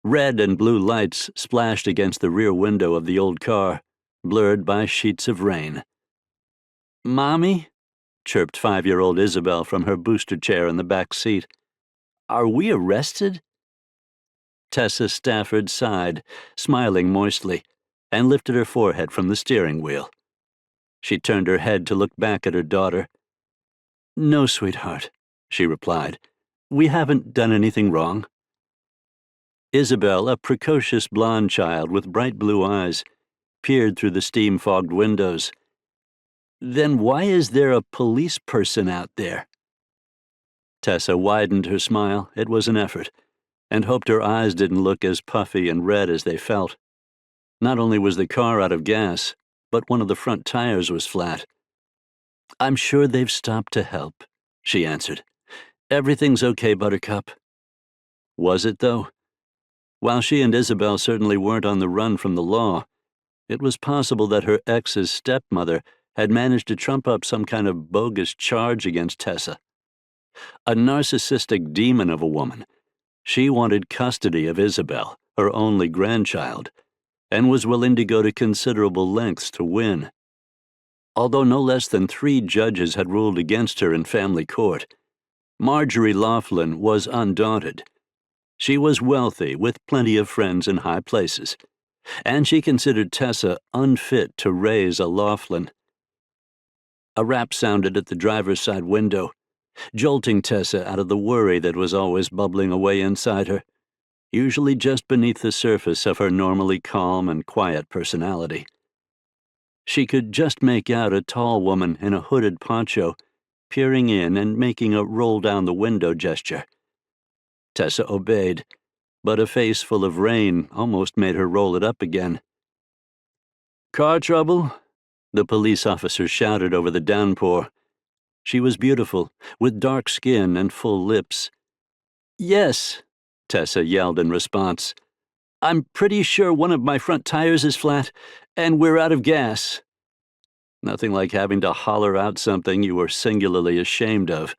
Red and blue lights splashed against the rear window of the old car, blurred by sheets of rain. "Mommy?" chirped 5-year-old Isabel from her booster chair in the back seat. "Are we arrested?" Tessa Stafford sighed, smiling moistly, and lifted her forehead from the steering wheel. She turned her head to look back at her daughter. "No, sweetheart," she replied. "We haven't done anything wrong." Isabel, a precocious blonde child with bright blue eyes, peered through the steam-fogged windows. "Then why is there a police person out there?" Tessa widened her smile. It was an effort, and hoped her eyes didn't look as puffy and red as they felt. Not only was the car out of gas, but one of the front tires was flat. "I'm sure they've stopped to help," she answered. "Everything's okay, Buttercup." Was it, though? While she and Isabel certainly weren't on the run from the law, it was possible that her ex's stepmother had managed to trump up some kind of bogus charge against Tessa. A narcissistic demon of a woman, she wanted custody of Isabel, her only grandchild, and was willing to go to considerable lengths to win. Although no less than 3 judges had ruled against her in family court, Marjorie Laughlin was undaunted. She was wealthy, with plenty of friends in high places, and she considered Tessa unfit to raise a Laughlin. A rap sounded at the driver's side window, jolting Tessa out of the worry that was always bubbling away inside her, usually just beneath the surface of her normally calm and quiet personality. She could just make out a tall woman in a hooded poncho, peering in and making a roll-down-the-window gesture. Tessa obeyed, but a face full of rain almost made her roll it up again. "Car trouble?" the police officer shouted over the downpour. She was beautiful, with dark skin and full lips. "Yes," Tessa yelled in response. "I'm pretty sure one of my front tires is flat, and we're out of gas." Nothing like having to holler out something you were singularly ashamed of.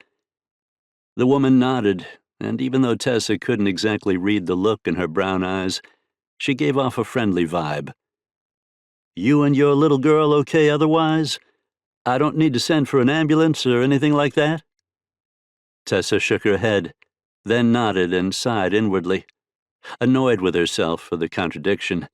The woman nodded, and even though Tessa couldn't exactly read the look in her brown eyes, she gave off a friendly vibe. "You and your little girl okay otherwise? I don't need to send for an ambulance or anything like that?" Tessa shook her head, then nodded and sighed inwardly, annoyed with herself for the contradiction.